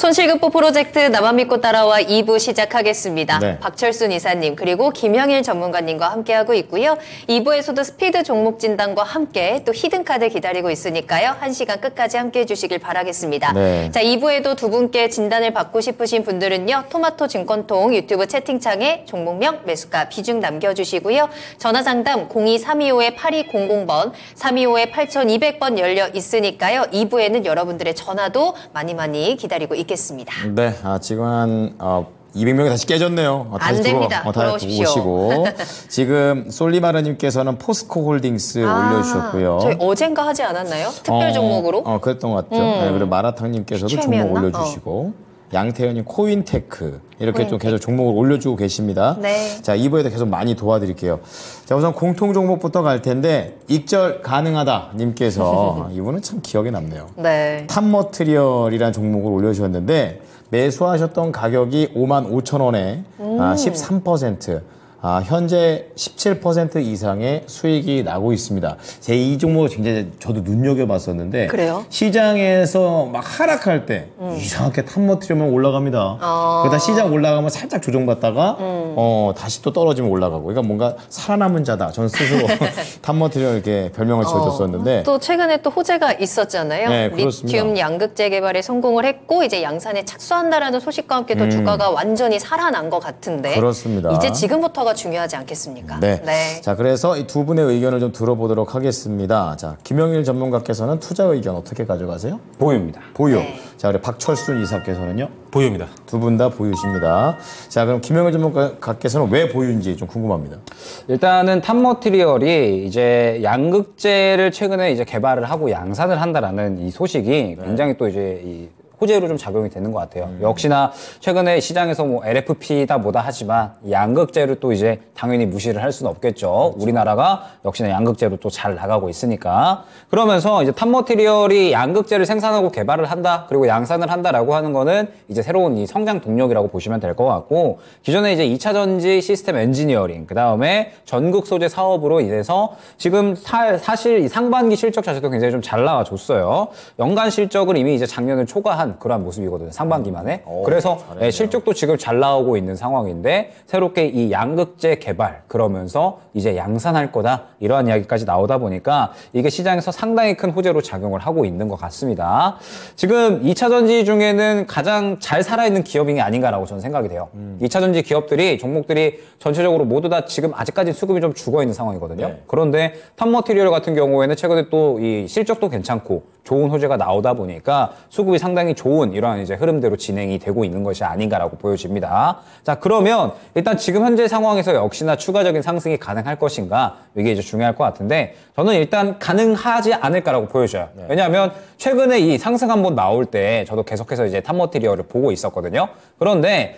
손실급보 프로젝트 나만 믿고 따라와 2부 시작하겠습니다. 네. 박철순 이사님 그리고 김영일 전문가님과 함께하고 있고요. 2부에서도 스피드 종목 진단과 함께 또 히든카드 기다리고 있으니까요. 1시간 끝까지 함께해 주시길 바라겠습니다. 네. 자, 2부에도 두 분께 진단을 받고 싶으신 분들은요. 토마토 증권통 유튜브 채팅창에 종목명, 매수가, 비중 남겨주시고요. 전화상담 02-325-8200번, 325-8200번 열려 있으니까요. 2부에는 여러분들의 전화도 많이 기다리고 있겠습니다. 네, 지금 한 200명이 다시 깨졌네요. 안 됩니다. 돌아오십시오. 오시고. 지금 솔리마르님께서는 포스코 홀딩스 올려주셨고요. 저희 어젠가 하지 않았나요? 특별 종목으로? 그랬던 것 같죠. 네, 그리고 마라탕님께서도 종목 올려주시고. 양태현님 코인테크 이렇게 좀 계속 종목을 올려주고 계십니다. 네. 자, 2부에도 계속 많이 도와드릴게요. 자, 우선 공통 종목부터 갈 텐데 익절 가능하다 님께서 이분은 참 기억에 남네요. 네. 탑머트리얼이라는 종목을 올려주셨는데 매수하셨던 가격이 55,000원에 13%. 현재 17% 이상의 수익이 나고 있습니다. 제 이 종목을 굉장히 저도 눈여겨봤었는데 그래요? 시장에서 막 하락할 때 이상하게 탑머트리얼만 올라갑니다. 그러다 시장 올라가면 살짝 조정받다가 다시 또 떨어지면 올라가고 그러니까 뭔가 살아남은 자다. 전 스스로 탑머트리얼 이렇게 별명을 지어줬었는데 또 최근에 또 호재가 있었잖아요. 네, 그렇습니다. 리튬 양극재 개발에 성공을 했고 이제 양산에 착수한다라는 소식과 함께 또 주가가 완전히 살아난 것 같은데 그렇습니다. 이제 지금부터가 중요하지 않겠습니까? 네. 네. 자, 그래서 이 두 분의 의견을 좀 들어보도록 하겠습니다. 자, 김영일 전문가께서는 투자 의견 어떻게 가져가세요? 보유입니다. 보유. 네. 자, 그리고 박철순 이사께서는요? 보유입니다. 두 분 다 보유십니다. 자, 그럼 김영일 전문가께서는 왜 보유인지 좀 궁금합니다. 일단은 탑머티리얼이 이제 양극재를 최근에 이제 개발을 하고 양산을 한다라는 이 소식이 굉장히 또 이제 이 호재로 좀 작용이 되는 것 같아요. 역시나 최근에 시장에서 뭐 LFP다 뭐다 하지만 양극재를 또 이제 당연히 무시를 할 수는 없겠죠. 우리나라가 역시나 양극재로 또 잘 나가고 있으니까. 그러면서 이제 탑머티리얼이 양극재를 생산하고 개발을 한다, 그리고 양산을 한다라고 하는 거는 이제 새로운 이 성장 동력이라고 보시면 될 것 같고, 기존에 이제 2차 전지 시스템 엔지니어링, 그 다음에 전극 소재 사업으로 인해서 지금 사실 이 상반기 실적 자체도 굉장히 좀 잘 나와줬어요. 연간 실적을 이미 이제 작년을 초과한 그러한 모습이거든요. 상반기만에. 그래서 실적도 지금 잘 나오고 있는 상황인데 새롭게 이 양극재 개발 그러면서 이제 양산할 거다 이러한 이야기까지 나오다 보니까 이게 시장에서 상당히 큰 호재로 작용을 하고 있는 것 같습니다. 지금 2차 전지 중에는 가장 잘 살아있는 기업이 아닌가라고 저는 생각이 돼요. 2차 전지 기업들이 종목들이 전체적으로 모두 다 지금 아직까지 수급이 좀 죽어있는 상황이거든요. 네. 그런데 탑머티리얼 같은 경우에는 최근에 또 이 실적도 괜찮고 좋은 호재가 나오다 보니까 수급이 상당히 좋은 이러한 이제 흐름대로 진행이 되고 있는 것이 아닌가라고 보여집니다. 자, 그러면 일단 지금 현재 상황에서 역시나 추가적인 상승이 가능할 것인가 이게 이제 중요할 것 같은데 저는 일단 가능하지 않을까라고 보여져요. 네. 왜냐하면 최근에 이 상승 한번 나올 때 저도 계속해서 이제 탑머티리얼을 보고 있었거든요. 그런데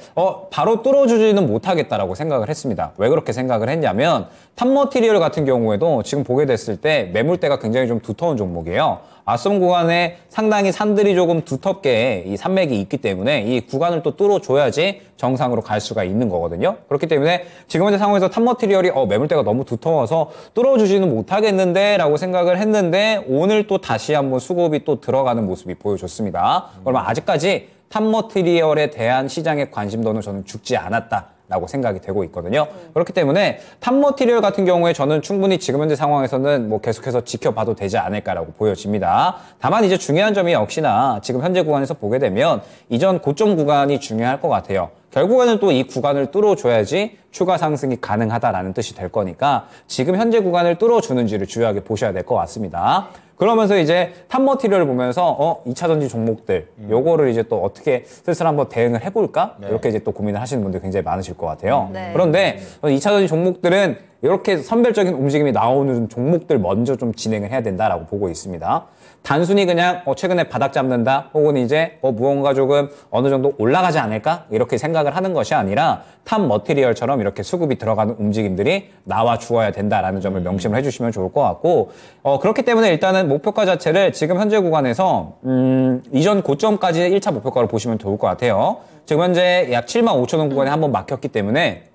바로 뚫어주지는 못하겠다라고 생각을 했습니다. 왜 그렇게 생각을 했냐면 탑머티리얼 같은 경우에도 지금 보게 됐을 때 매물대가 굉장히 좀 두터운 종목이에요. 아som 구간에 상당히 산들이 조금 두텁게 이 산맥이 있기 때문에 이 구간을 또 뚫어줘야지 정상으로 갈 수가 있는 거거든요. 그렇기 때문에 지금 현재 상황에서 탑머티리얼이 매물대가 너무 두터워서 뚫어주지는 못하겠는데 라고 생각을 했는데 오늘 또 다시 한번 수급이 또 들어가는 모습이 보여줬습니다. 그러면 아직까지 탑머티리얼에 대한 시장의 관심도는 저는 죽지 않았다 라고 생각이 되고 있거든요. 그렇기 때문에 탑머티리얼 같은 경우에 저는 충분히 지금 현재 상황에서는 뭐 계속해서 지켜봐도 되지 않을까라고 보여집니다. 다만 이제 중요한 점이 역시나 지금 현재 구간에서 보게 되면 이전 고점 구간이 중요할 것 같아요. 결국에는 또 이 구간을 뚫어줘야지 추가 상승이 가능하다라는 뜻이 될 거니까 지금 현재 구간을 뚫어주는지를 주요하게 보셔야 될 것 같습니다. 그러면서 이제 탑머티리얼을 보면서 2차 전지 종목들 요거를 이제 또 어떻게 슬슬 한번 대응을 해볼까? 네. 이렇게 이제 또 고민을 하시는 분들 굉장히 많으실 것 같아요. 네. 그런데 2차 전지 종목들은 이렇게 선별적인 움직임이 나오는 종목들 먼저 좀 진행을 해야 된다라고 보고 있습니다. 단순히 그냥 최근에 바닥 잡는다 혹은 이제 무언가 조금 어느 정도 올라가지 않을까 이렇게 생각을 하는 것이 아니라 탑머티리얼처럼 이렇게 수급이 들어가는 움직임들이 나와 주어야 된다라는 점을 명심을 해주시면 좋을 것 같고 그렇기 때문에 일단은 목표가 자체를 지금 현재 구간에서 이전 고점까지 1차 목표가를 보시면 좋을 것 같아요. 지금 현재 약 75,000원 구간에 한번 막혔기 때문에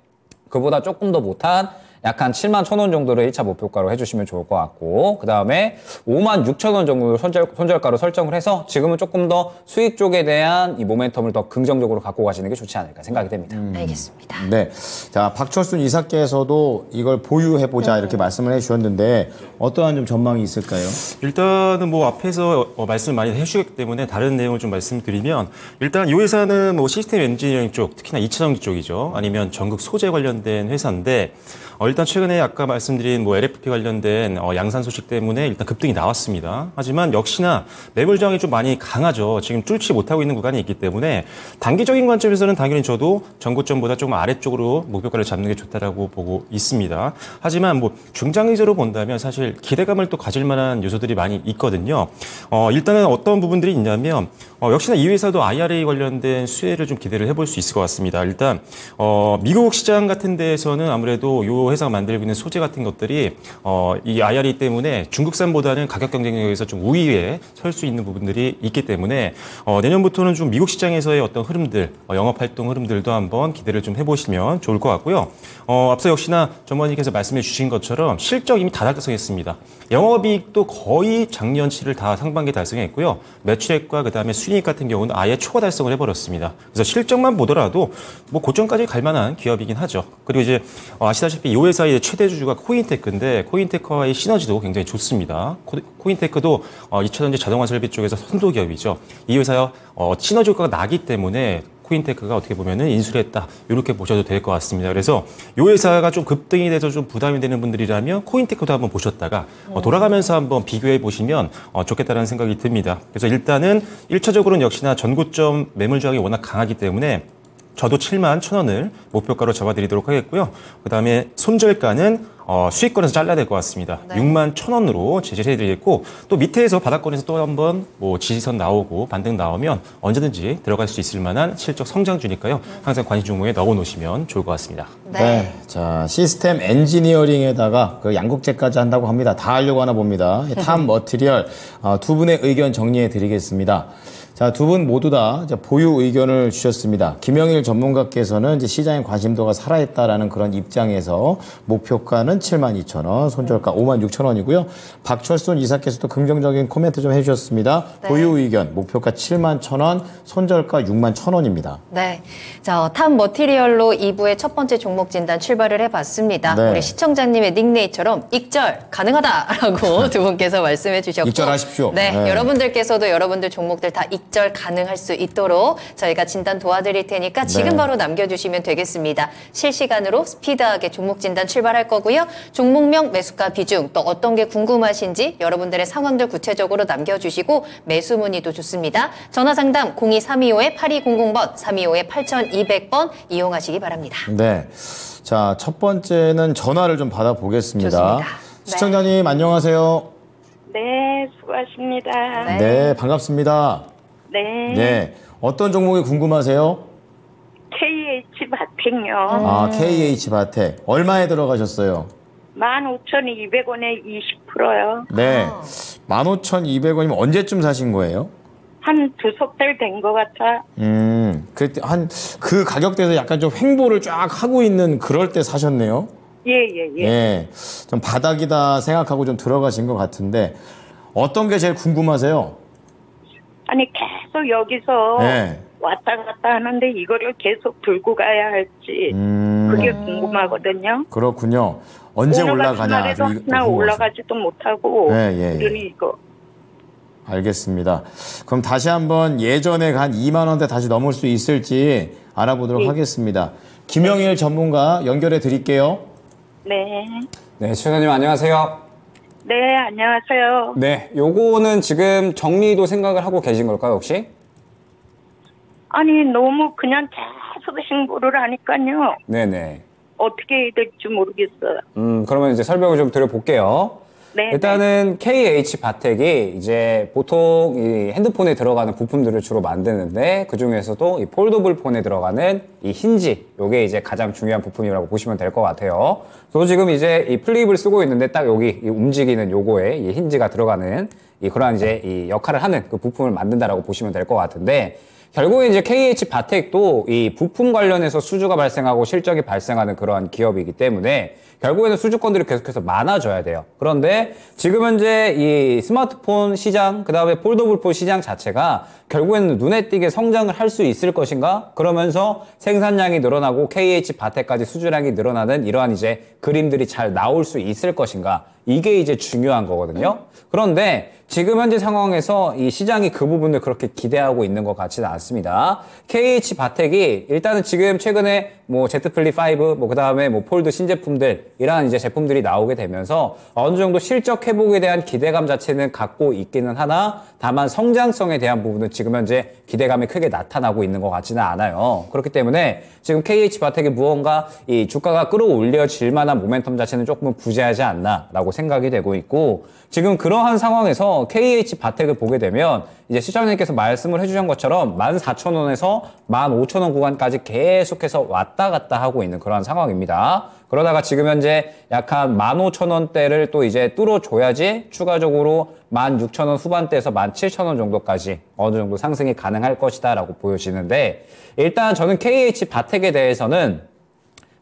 그보다 조금 더 못한 약 한 7만 1천 원 정도를 1차 목표가로 해주시면 좋을 것 같고, 그 다음에 5만 6천 원 정도를 손절가로 설정을 해서 지금은 조금 더 수익 쪽에 대한 이 모멘텀을 더 긍정적으로 갖고 가시는 게 좋지 않을까 생각이 됩니다. 알겠습니다. 네. 자, 박철순 이사께서도 이걸 보유해보자 이렇게 말씀을 해주셨는데 어떠한 좀 전망이 있을까요? 일단은 뭐 앞에서 말씀을 많이 해주셨기 때문에 다른 내용을 좀 말씀드리면 일단 이 회사는 뭐 시스템 엔지니어링 쪽, 특히나 2차 전지 쪽이죠. 아니면 전극 소재 관련된 회사인데 일단 최근에 아까 말씀드린 뭐 LFP 관련된 양산 소식 때문에 일단 급등이 나왔습니다. 하지만 역시나 매물 저항이 좀 많이 강하죠. 지금 뚫지 못하고 있는 구간이 있기 때문에 단기적인 관점에서는 당연히 저도 전고점보다 조금 아래쪽으로 목표가를 잡는 게 좋다라고 보고 있습니다. 하지만 뭐 중장기적으로 본다면 사실 기대감을 또 가질 만한 요소들이 많이 있거든요. 일단은 어떤 부분들이 있냐면 역시나 이 회사도 IRA 관련된 수혜를 좀 기대를 해볼 수 있을 것 같습니다. 일단 미국 시장 같은 데에서는 아무래도 이 회사가 만들고 있는 소재 같은 것들이 이 IRA 때문에 중국산보다는 가격 경쟁력에서 좀 우위에 설 수 있는 부분들이 있기 때문에 내년부터는 좀 미국 시장에서의 어떤 흐름들, 영업 활동 흐름들도 한번 기대를 좀 해보시면 좋을 것 같고요. 앞서 역시나 전문가님께서 말씀해 주신 것처럼 실적 이미 다 달성했습니다. 영업이익도 거의 작년치를 다 상반기에 달성했고요. 매출액과 그다음에 수익 같은 경우는 아예 초과 달성을 해버렸습니다. 그래서 실적만 보더라도 뭐 고점까지 갈 만한 기업이긴 하죠. 그리고 이제 아시다시피 이 회사의 최대 주주가 코인테크인데 코인테크와의 시너지도 굉장히 좋습니다. 코인테크도 2차 전지 자동화 설비 쪽에서 선도 기업이죠. 이 회사와 시너지 효과가 나기 때문에 코인테크가 어떻게 보면은 인수를 했다. 이렇게 보셔도 될 것 같습니다. 그래서 이 회사가 좀 급등이 돼서 좀 부담이 되는 분들이라면 코인테크도 한번 보셨다가 돌아가면서 한번 비교해 보시면 좋겠다는 생각이 듭니다. 그래서 일단은 1차적으로는 역시나 전고점 매물 저항이 워낙 강하기 때문에 저도 7만 1,000원을 목표가로 잡아드리도록 하겠고요. 그다음에 손절가는 수익권에서 잘라야 될 것 같습니다. 네. 6만 1,000원으로 제시를 해드리겠고 또 밑에서 바닥권에서 또 한번 뭐 지지선 나오고 반등 나오면 언제든지 들어갈 수 있을 만한 실적 성장주니까요. 항상 관심 종목에 넣어놓으시면 좋을 것 같습니다. 네. 자, 시스템 엔지니어링에다가 그 양국제까지 한다고 합니다. 다 하려고 하나 봅니다. 탑 머티리얼 두 분의 의견 정리해 드리겠습니다. 자, 두 분 모두 다 이제 보유 의견을 주셨습니다. 김영일 전문가께서는 이제 시장의 관심도가 살아있다라는 그런 입장에서 목표가는 72,000원, 손절가 56,000원이고요. 박철순 이사께서도 긍정적인 코멘트 좀 해주셨습니다. 네. 보유 의견, 목표가 71,000원, 손절가 61,000원입니다. 네. 자, 탑 머티리얼로 2부의 첫 번째 종목 진단 출발을 해봤습니다. 네. 우리 시청자님의 닉네임처럼 익절 가능하다라고 두 분께서 말씀해 주셨고. 익절하십시오. 네. 네. 여러분들께서도 여러분들 종목들 다 익절 가능할 수 있도록 저희가 진단 도와드릴 테니까 지금 네. 바로 남겨주시면 되겠습니다. 실시간으로 스피드하게 종목 진단 출발할 거고요. 종목명, 매수가 비중, 또 어떤 게 궁금하신지 여러분들의 상황들 구체적으로 남겨주시고 매수 문의도 좋습니다. 전화 상담 02325-8200번, 325-8200번 이용하시기 바랍니다. 네. 자, 첫 번째는 전화를 좀 받아보겠습니다. 좋습니다. 시청자님, 안녕하세요. 네, 수고하십니다. 네. 네, 반갑습니다. 네. 네. 어떤 종목이 궁금하세요? KH 바텍요. 아, KH 바텍. 얼마에 들어가셨어요? 15,200원에 20%요. 네. 15,200원이면 언제쯤 사신 거예요? 한 두 석 달 된 것 같아. 그때 그 가격대에서 약간 좀 횡보를 쫙 하고 있는 그럴 때 사셨네요. 예, 예, 예. 예. 좀 바닥이다 생각하고 좀 들어가신 것 같은데 어떤 게 제일 궁금하세요? 아니, 계속 여기서 네. 왔다 갔다 하는데 이거를 계속 들고 가야 할지 그게 궁금하거든요. 그렇군요. 언제 오늘 같은 올라가냐. 날에도 좀 이거 하나 궁금하세요. 올라가지도 못하고 예, 예, 예. 그러니 이거 알겠습니다. 그럼 다시 한번 예전에 간 2만 원대 다시 넘을 수 있을지 알아보도록 예. 하겠습니다. 김영일 전문가 연결해 드릴게요. 네. 네, 시청자님 안녕하세요. 네, 안녕하세요. 네, 요거는 지금 정리도 생각을 하고 계신 걸까요, 혹시? 아니, 너무 그냥 계속 신고를 하니까요. 네네. 어떻게 해야 될지 모르겠어요. 그러면 이제 설명을 좀 드려볼게요. 네. 일단은 KH 바텍이 이제 보통 이 핸드폰에 들어가는 부품들을 주로 만드는데 그 중에서도 이 폴더블 폰에 들어가는 이 힌지, 요게 이제 가장 중요한 부품이라고 보시면 될 것 같아요. 저 지금 이제 이 플립을 쓰고 있는데 딱 여기 이 움직이는 요거에 이 힌지가 들어가는 이 그러한 이제 이 역할을 하는 그 부품을 만든다라고 보시면 될 것 같은데 결국에 이제 KH 바텍도 이 부품 관련해서 수주가 발생하고 실적이 발생하는 그러한 기업이기 때문에 결국에는 수주권들이 계속해서 많아져야 돼요. 그런데 지금 현재 이 스마트폰 시장, 그 다음에 폴더블폰 시장 자체가 결국에는 눈에 띄게 성장을 할 수 있을 것인가? 그러면서 생산량이 늘어나고 KH 바텍까지 수주량이 늘어나는 이러한 이제 그림들이 잘 나올 수 있을 것인가? 이게 이제 중요한 거거든요. 그런데 지금 현재 상황에서 이 시장이 그 부분을 그렇게 기대하고 있는 것 같지는 않습니다. KH 바텍이 일단은 지금 최근에 뭐 Z 플립 5, 뭐 그다음에 뭐 폴드 신제품들 이러한 이제 제품들이 나오게 되면서 어느 정도 실적 회복에 대한 기대감 자체는 갖고 있기는 하나 다만 성장성에 대한 부분은 지금 현재 기대감이 크게 나타나고 있는 것 같지는 않아요. 그렇기 때문에 지금 KH 바텍이 무언가 이 주가가 끌어올려질 만한 모멘텀 자체는 조금은 부재하지 않나라고 생각이 되고 있고 지금 그러한 상황에서 KH 바텍을 보게 되면 이제 시장님께서 말씀을 해주신 것처럼 14,000원에서 15,000원 구간까지 계속해서 왔다 갔다 하고 있는 그런 상황입니다. 그러다가 지금 현재 약 한 15,000원대를 또 이제 뚫어줘야지 추가적으로 16,000원 후반대에서 17,000원 정도까지 어느 정도 상승이 가능할 것이다 라고 보여지는데 일단 저는 KH 바텍에 대해서는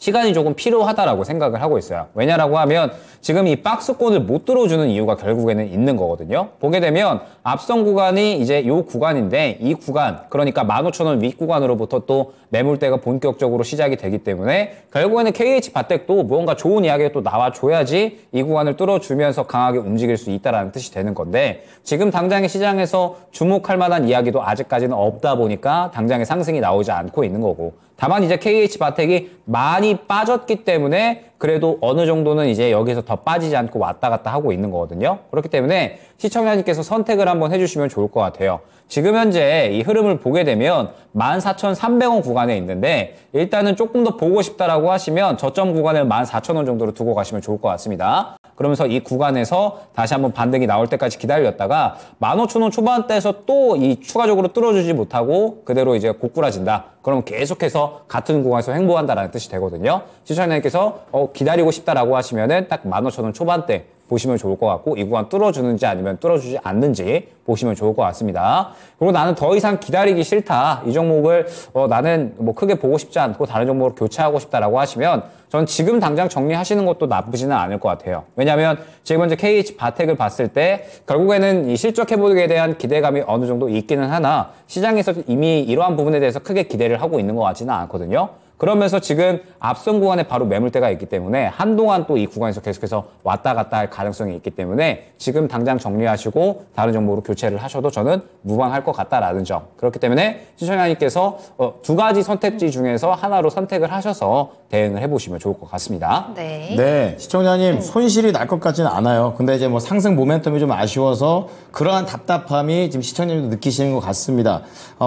시간이 조금 필요하다라고 생각을 하고 있어요. 왜냐라고 하면 지금 이 박스권을 못 뚫어주는 이유가 결국에는 있는 거거든요. 보게 되면 앞선 구간이 이제 이 구간인데 이 구간 그러니까 15,000원 윗 구간으로부터 또 매물대가 본격적으로 시작이 되기 때문에 결국에는 KH 바텍도 무언가 좋은 이야기가 또 나와줘야지 이 구간을 뚫어주면서 강하게 움직일 수 있다라는 뜻이 되는 건데 지금 당장의 시장에서 주목할 만한 이야기도 아직까지는 없다 보니까 당장의 상승이 나오지 않고 있는 거고 다만 이제 KH 바텍이 많이 빠졌기 때문에 그래도 어느 정도는 이제 여기서 더 빠지지 않고 왔다 갔다 하고 있는 거거든요. 그렇기 때문에 시청자님께서 선택을 한번 해주시면 좋을 것 같아요. 지금 현재 이 흐름을 보게 되면 14,300원 구간에 있는데 일단은 조금 더 보고 싶다라고 하시면 저점 구간을 14,000원 정도로 두고 가시면 좋을 것 같습니다. 그러면서 이 구간에서 다시 한번 반등이 나올 때까지 기다렸다가 15,000원 초반대에서 또 이 추가적으로 뚫어주지 못하고 그대로 이제 고꾸라진다. 그럼 계속해서 같은 구간에서 횡보한다라는 뜻이 되거든요. 시청자님께서 기다리고 싶다라고 하시면은 딱 15,000원 초반대 보시면 좋을 것 같고 이 구간 뚫어주는지 아니면 뚫어주지 않는지 보시면 좋을 것 같습니다. 그리고 나는 더 이상 기다리기 싫다. 이 종목을 나는 뭐 크게 보고 싶지 않고 다른 종목으로 교체하고 싶다라고 하시면 전 지금 당장 정리하시는 것도 나쁘지는 않을 것 같아요. 왜냐하면 지금 현재 KH 바텍을 봤을 때 결국에는 이 실적 회복에 대한 기대감이 어느 정도 있기는 하나 시장에서 이미 이러한 부분에 대해서 크게 기대를 하고 있는 것 같지는 않거든요. 그러면서 지금 앞선 구간에 바로 매물대가 있기 때문에 한동안 또 이 구간에서 계속해서 왔다 갔다 할 가능성이 있기 때문에 지금 당장 정리하시고 다른 종목으로 교체를 하셔도 저는 무방할 것 같다라는 점. 그렇기 때문에 시청자님께서 두 가지 선택지 중에서 하나로 선택을 하셔서 대응을 해보시면 좋을 것 같습니다. 네. 네, 시청자님 손실이 날 것 같지는 않아요. 근데 이제 뭐 상승 모멘텀이 좀 아쉬워서 그러한 답답함이 지금 시청자님도 느끼시는 것 같습니다.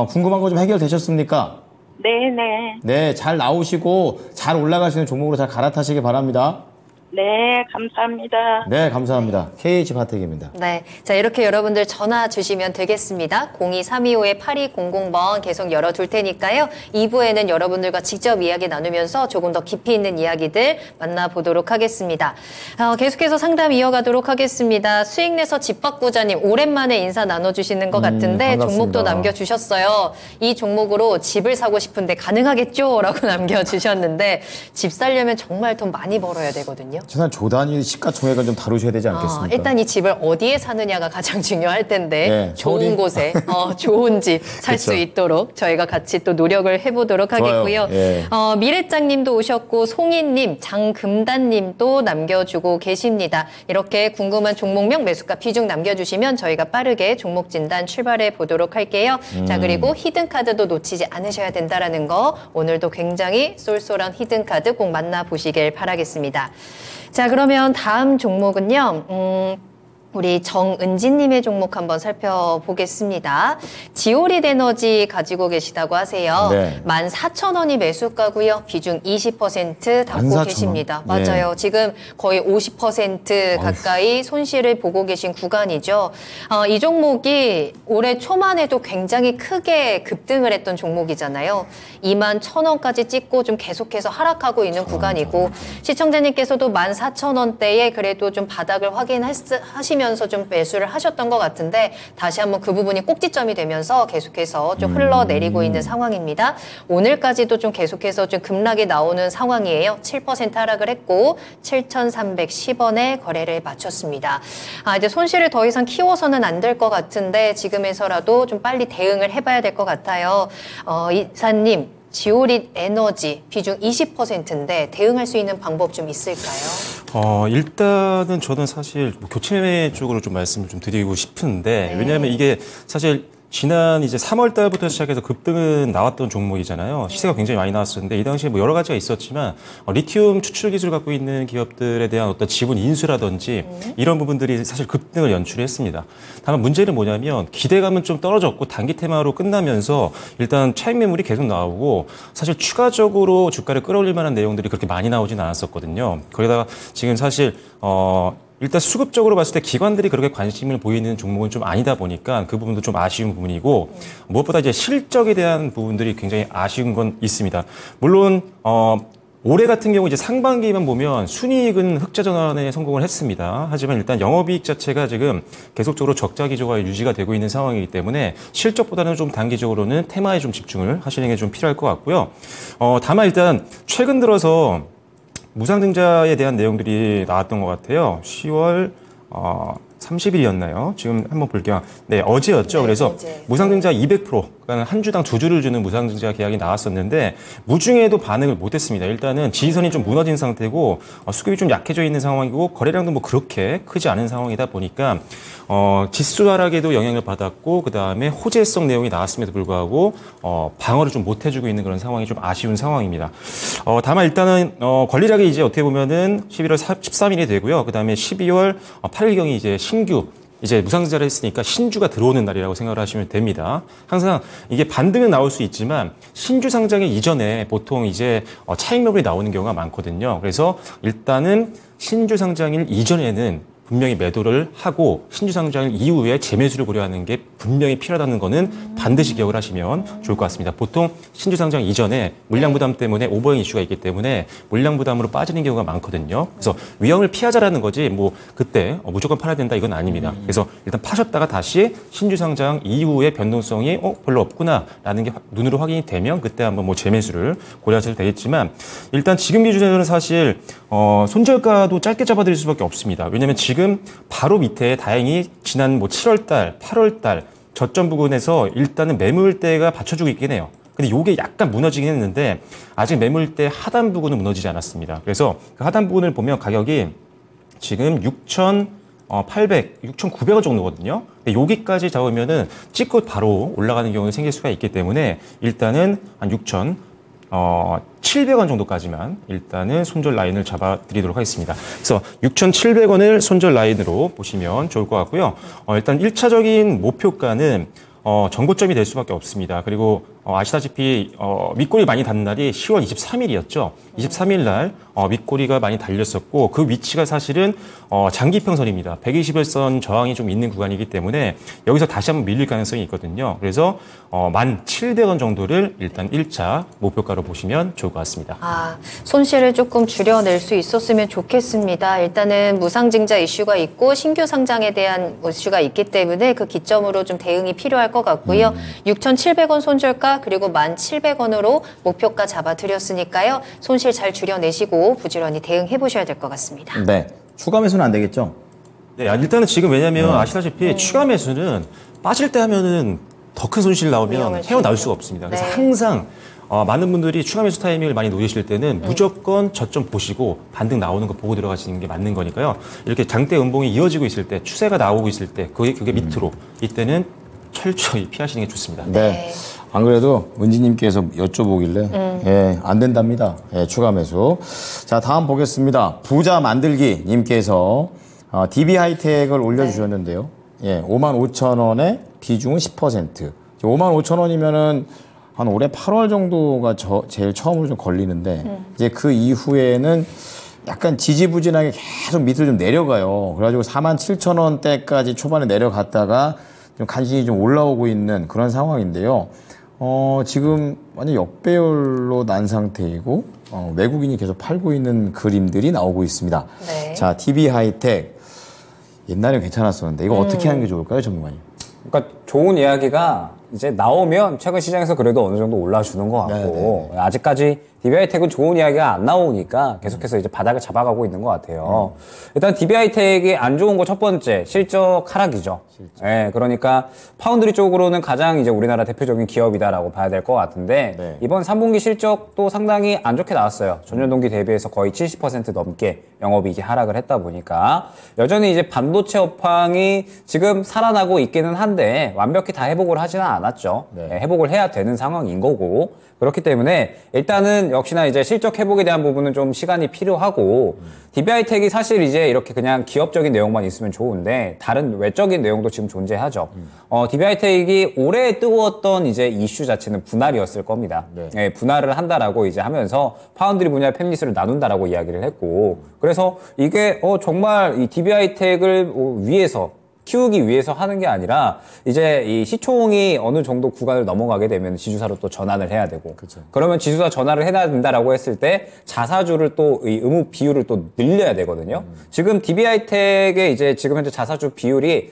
궁금한 거 좀 해결되셨습니까? 네네. 네, 잘 나오시고 잘 올라갈 수 있는 종목으로 잘 갈아타시기 바랍니다. 네, 감사합니다. 네, 감사합니다. KH 바텍입니다. 네. 자, 이렇게 여러분들 전화 주시면 되겠습니다. 02-325-8200번 계속 열어둘 테니까요. 2부에는 여러분들과 직접 이야기 나누면서 조금 더 깊이 있는 이야기들 만나보도록 하겠습니다. 계속해서 상담 이어가도록 하겠습니다. 수익내서 집박부자님, 오랜만에 인사 나눠주시는 것 같은데 반갑습니다. 종목도 남겨주셨어요. 이 종목으로 집을 사고 싶은데 가능하겠죠? 라고 남겨주셨는데 집 사려면 정말 돈 많이 벌어야 되거든요. 최소한 조단위 시가총액은 좀 다루셔야 되지 않겠습니까? 일단 이 집을 어디에 사느냐가 가장 중요할 텐데 네, 좋은 곳에 좋은 집 살 수 있도록 저희가 같이 또 노력을 해보도록 하겠고요. 예. 미래장님도 오셨고 송이님, 장금단님도 남겨주고 계십니다. 이렇게 궁금한 종목명, 매수가 비중 남겨주시면 저희가 빠르게 종목 진단 출발해 보도록 할게요. 자, 그리고 히든카드도 놓치지 않으셔야 된다라는 거 오늘도 굉장히 쏠쏠한 히든카드 꼭 만나보시길 바라겠습니다. 자, 그러면 다음 종목은요. 우리 정은지님의 종목 한번 살펴보겠습니다. 지오릿 에너지 가지고 계시다고 하세요. 네. 14,000원이 매수가고요. 비중 20% 담고 14,000원? 계십니다. 네. 맞아요. 지금 거의 50% 가까이 손실을 보고 계신 구간이죠. 이 종목이 올해 초만 해도 굉장히 크게 급등을 했던 종목이잖아요. 21,000원까지 찍고 좀 계속해서 하락하고 있는 구간이고 시청자님께서도 14,000원대에 그래도 좀 바닥을 확인하시면 보시면서 좀 매수를 하셨던 것 같은데 다시 한번 그 부분이 꼭지점이 되면서 계속해서 좀 흘러내리고 있는 상황입니다. 오늘까지도 좀 계속해서 좀 급락이 나오는 상황이에요. 7% 하락을 했고 7,310원에 거래를 마쳤습니다. 이제 손실을 더 이상 키워서는 안 될 것 같은데 지금에서라도 좀 빨리 대응을 해봐야 될 것 같아요. 이사님, 지오릿 에너지 비중 20%인데 대응할 수 있는 방법 좀 있을까요? 일단은 저는 사실 교체매매 쪽으로 좀 말씀을 좀 드리고 싶은데, 왜냐하면 이게 사실 지난 이제 3월 달부터 시작해서 급등은 나왔던 종목이잖아요. 시세가 굉장히 많이 나왔었는데 이 당시에 뭐 여러 가지가 있었지만 리튬 추출 기술을 갖고 있는 기업들에 대한 어떤 지분 인수라든지 이런 부분들이 사실 급등을 연출했습니다. 다만 문제는 뭐냐면 기대감은 좀 떨어졌고 단기 테마로 끝나면서 일단 차익 매물이 계속 나오고 사실 추가적으로 주가를 끌어올릴 만한 내용들이 그렇게 많이 나오진 않았었거든요. 거기다가 지금 사실 일단 수급적으로 봤을 때 기관들이 그렇게 관심을 보이는 종목은 좀 아니다 보니까 그 부분도 좀 아쉬운 부분이고 무엇보다 이제 실적에 대한 부분들이 굉장히 아쉬운 건 있습니다. 물론 올해 같은 경우 이제 상반기만 보면 순이익은 흑자 전환에 성공을 했습니다. 하지만 일단 영업이익 자체가 지금 계속적으로 적자 기조가 유지가 되고 있는 상황이기 때문에 실적보다는 좀 단기적으로는 테마에 좀 집중을 하시는 게 좀 필요할 것 같고요. 다만 일단 최근 들어서 무상증자에 대한 내용들이 나왔던 것 같아요. 10월 30일이었나요? 지금 한번 볼게요. 네, 어제였죠. 네, 그래서 어제. 무상증자 200%, 그러니까 한 주당 2주를 주는 무상증자 계약이 나왔었는데 무중에도 반응을 못했습니다. 일단은 지지선이 좀 무너진 상태고 수급이 좀 약해져 있는 상황이고 거래량도 뭐 그렇게 크지 않은 상황이다 보니까 지수 하락에도 영향을 받았고 그 다음에 호재성 내용이 나왔음에도 불구하고 방어를 좀 못해주고 있는 그런 상황이 좀 아쉬운 상황입니다. 다만 일단은 관리락이 이제 어떻게 보면은 11월 13일이 되고요. 그 다음에 12월 8일경이 이제 신규 이제 무상증자를 했으니까 신주가 들어오는 날이라고 생각을 하시면 됩니다. 항상 이게 반등은 나올 수 있지만 신주 상장의 이전에 보통 이제 차익 매물이 나오는 경우가 많거든요. 그래서 일단은 신주 상장일 이전에는 분명히 매도를 하고 신주 상장 이후에 재매수를 고려하는 게 분명히 필요하다는 거는 반드시 기억을 하시면 좋을 것 같습니다. 보통 신주 상장 이전에 물량 부담 때문에 오버행 이슈가 있기 때문에 물량 부담으로 빠지는 경우가 많거든요. 그래서 위험을 피하자라는 거지 뭐 그때 무조건 팔아야 된다 이건 아닙니다. 그래서 일단 파셨다가 다시 신주 상장 이후의 변동성이 별로 없구나라는 게 눈으로 확인이 되면 그때 한번 뭐 재매수를 고려하셔도 되겠지만 일단 지금 기준에서는 사실 손절가도 짧게 잡아드릴 수밖에 없습니다. 왜냐하면 지금 바로 밑에 다행히 지난 뭐 7월 달, 8월 달 저점 부근에서 일단은 매물대가 받쳐주고 있긴 해요. 근데 요게 약간 무너지긴 했는데 아직 매물대 하단 부근은 무너지지 않았습니다. 그래서 그 하단 부근을 보면 가격이 지금 6,800, 6,900원 정도거든요. 근데 여기까지 잡으면은 찍고 바로 올라가는 경우가 생길 수가 있기 때문에 일단은 한 6,700원 정도까지만 일단은 손절 라인을 잡아드리도록 하겠습니다. 그래서 6,700원을 손절 라인으로 보시면 좋을 것 같고요. 일단 1차적인 목표가는 정고점이 될 수밖에 없습니다. 그리고 아시다시피 윗골이 많이 닿는 날이 10월 23일이었죠. 23일 날 윗골이가 많이 달렸었고 그 위치가 사실은 장기평선입니다. 120일선 저항이 좀 있는 구간이기 때문에 여기서 다시 한번 밀릴 가능성이 있거든요. 그래서 1,700원 정도를 일단 1차 목표가로 보시면 좋을 것 같습니다. 손실을 조금 줄여낼 수 있었으면 좋겠습니다. 일단은 무상증자 이슈가 있고 신규 상장에 대한 이슈가 있기 때문에 그 기점으로 좀 대응이 필요할 것 같고요. 6,700원 손절가 그리고 1,700원으로 목표가 잡아드렸으니까요. 손실 잘 줄여내시고 부지런히 대응해 보셔야 될 것 같습니다. 네. 추가 매수는 안 되겠죠? 네, 일단은 지금 왜냐면 아시다시피 추가 매수는 빠질 때 하면은 더 큰 손실 나오면 헤어나올 수가 없습니다. 그래서 항상 많은 분들이 추가 매수 타이밍을 많이 노리실 때는 무조건 저점 보시고 반등 나오는 거 보고 들어가시는 게 맞는 거니까요. 이렇게 장대 음봉이 이어지고 있을 때, 추세가 나오고 있을 때, 그게 밑으로 이때는 철저히 피하시는 게 좋습니다. 네. 안 그래도 은지님께서 여쭤보길래 예, 안 된답니다. 예, 추가 매수. 자, 다음 보겠습니다. 부자 만들기 님께서 DB 하이텍을 올려주셨는데요. 예, 55,000원에 비중은 10%. 55,000원이면은 한 올해 8월 정도가 제일 처음으로 좀 걸리는데 이제 그 이후에는 약간 지지부진하게 계속 밑으로 좀 내려가요. 그래가지고 47,000원대까지 초반에 내려갔다가 좀 간신히 좀 올라오고 있는 그런 상황인데요. 지금 완전 역배열로 난 상태이고 외국인이 계속 팔고 있는 그림들이 나오고 있습니다. 네. 자, DB 하이텍. 옛날엔 괜찮았었는데 이거 어떻게 하는 게 좋을까요, 전문가님? 그러니까 좋은 이야기가 이제 나오면 최근 시장에서 그래도 어느 정도 올라주는 것 같고 아직까지 DB하이텍은 좋은 이야기가 안 나오니까 계속해서 이제 바닥을 잡아가고 있는 것 같아요. 일단 DB하이텍이 안 좋은 거 첫 번째 실적 하락이죠. 예, 그러니까 파운드리 쪽으로는 가장 이제 우리나라 대표적인 기업이다라고 봐야 될 것 같은데 이번 3분기 실적도 상당히 안 좋게 나왔어요. 전년 동기 대비해서 거의 70% 넘게 영업이익이 하락을 했다 보니까 여전히 이제 반도체 업황이 지금 살아나고 있기는 한데 완벽히 다 회복을 하지는 않았죠. 예, 회복을 해야 되는 상황인 거고 그렇기 때문에 일단은 역시나 이제 실적 회복에 대한 부분은 좀 시간이 필요하고 DB하이텍이 사실 이제 이렇게 그냥 기업적인 내용만 있으면 좋은데 다른 외적인 내용도 지금 존재하죠. DB하이텍이 올해 뜨거웠던 이제 이슈 자체는 분할이었을 겁니다. 예, 분할을 한다라고 이제 하면서 파운드리 분야 팹리스를 나눈다라고 이야기를 했고 그래서 이게 정말 이 DB하이텍을 위해서 키우기 위해서 하는 게 아니라 이제 이 시총이 어느 정도 구간을 넘어가게 되면 지주사로 또 전환을 해야 되고 그러면 지주사 전환을 해야 된다라고 했을 때 자사주를 또 이 의무 비율을 또 늘려야 되거든요. 지금 DB하이텍의 이제 지금 현재 자사주 비율이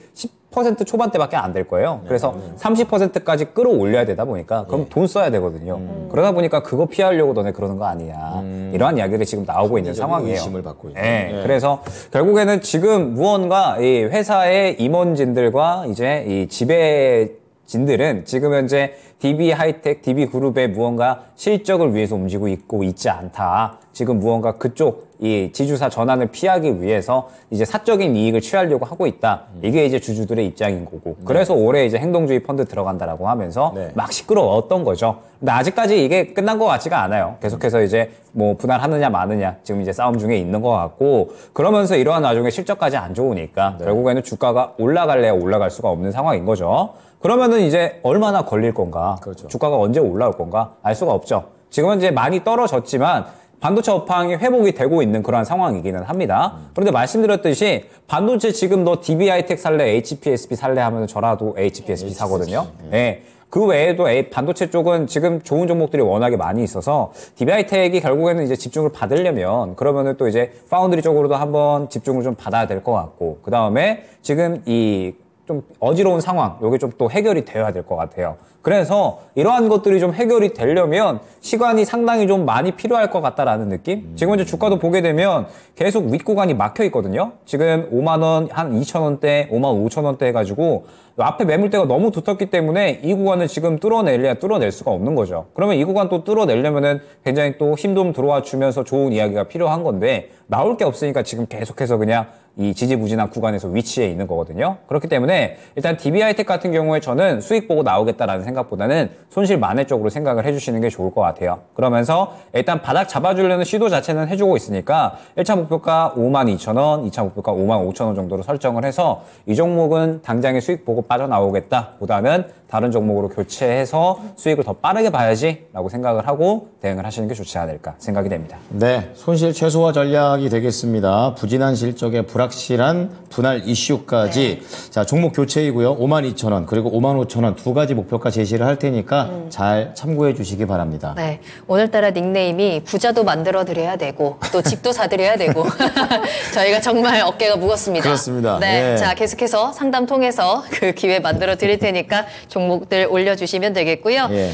10% 초반대밖에 안 될 거예요. 그래서 30%까지 끌어올려야 되다 보니까 그럼 돈 써야 되거든요. 그러다 보니까 그거 피하려고 너네 그러는 거 아니냐. 이러한 이야기들이 지금 나오고 있는 상황이에요. 의심을 받고 있는. 네. 그래서 결국에는 지금 무언가 이 회사의 임원진들과 이제 이 지배진들은 지금 현재 DB하이텍, DB그룹의 무언가 실적을 위해서 움직이고 있고 있지 않다. 지금 무언가 그쪽 이 지주사 전환을 피하기 위해서 이제 사적인 이익을 취하려고 하고 있다. 이게 이제 주주들의 입장인 거고. 그래서 올해 이제 행동주의 펀드 들어간다라고 하면서 막 시끄러웠던 거죠. 근데 아직까지 이게 끝난 것 같지가 않아요. 계속해서 이제 뭐 분할하느냐 마느냐 지금 이제 싸움 중에 있는 것 같고 그러면서 이러한 와중에 실적까지 안 좋으니까 결국에는 주가가 올라갈래야 올라갈 수가 없는 상황인 거죠. 그러면은 이제 얼마나 걸릴 건가? 주가가 언제 올라올 건가? 알 수가 없죠. 지금은 이제 많이 떨어졌지만 반도체 업황이 회복이 되고 있는 그러한 상황이기는 합니다. 그런데 말씀드렸듯이 반도체 지금 너 DB하이텍 살래, HPSP 살래 하면 저라도 HPSP 사거든요. 네. 그 외에도 반도체 쪽은 지금 좋은 종목들이 워낙에 많이 있어서 DB하이텍이 결국에는 이제 집중을 받으려면 그러면은 또 이제 파운드리 쪽으로도 한번 집중을 좀 받아야 될 것 같고 그 다음에 지금 이 좀 어지러운 상황, 요게 좀 또 해결이 되어야 될 것 같아요. 그래서 이러한 것들이 좀 해결이 되려면 시간이 상당히 좀 많이 필요할 것 같다라는 느낌? 지금 이제 주가도 보게 되면 계속 윗구간이 막혀 있거든요. 지금 5만 원, 한 2천 원대, 5만 5천 원대 해가지고 앞에 매물대가 너무 두텁기 때문에 이 구간을 지금 뚫어낼 수가 없는 거죠. 그러면 이 구간 또 뚫어내려면은 굉장히 또 힘 좀 들어와 주면서 좋은 이야기가 필요한 건데 나올 게 없으니까 지금 계속해서 그냥 이 지지부진한 구간에서 위치해 있는 거거든요. 그렇기 때문에 일단 DB하이텍 같은 경우에 저는 수익 보고 나오겠다라는 생각보다는 손실 만회 쪽으로 생각을 해주시는 게 좋을 것 같아요. 그러면서 일단 바닥 잡아주려는 시도 자체는 해주고 있으니까 1차 목표가 52,000원, 2차 목표가 55,000원 정도로 설정을 해서 이 종목은 당장의 수익 보고 빠져나오겠다 보다는 다른 종목으로 교체해서 수익을 더 빠르게 봐야지 라고 생각을 하고 대응을 하시는 게 좋지 않을까 생각이 됩니다. 네, 손실 최소화 전략이 되겠습니다. 부진한 실적에 불확실한 분할 이슈까지. 자, 종목 교체이고요. 52,000원 그리고 55,000원 두 가지 목표가 제시를 할 테니까 잘 참고해 주시기 바랍니다. 네, 오늘따라 닉네임이 부자도 만들어 드려야 되고 또 집도 사드려야 되고 저희가 정말 어깨가 무겁습니다. 그렇습니다. 네, 예. 자 계속해서 상담 통해서 그 기회 만들어 드릴 테니까 종목들 올려주시면 되겠고요. 예.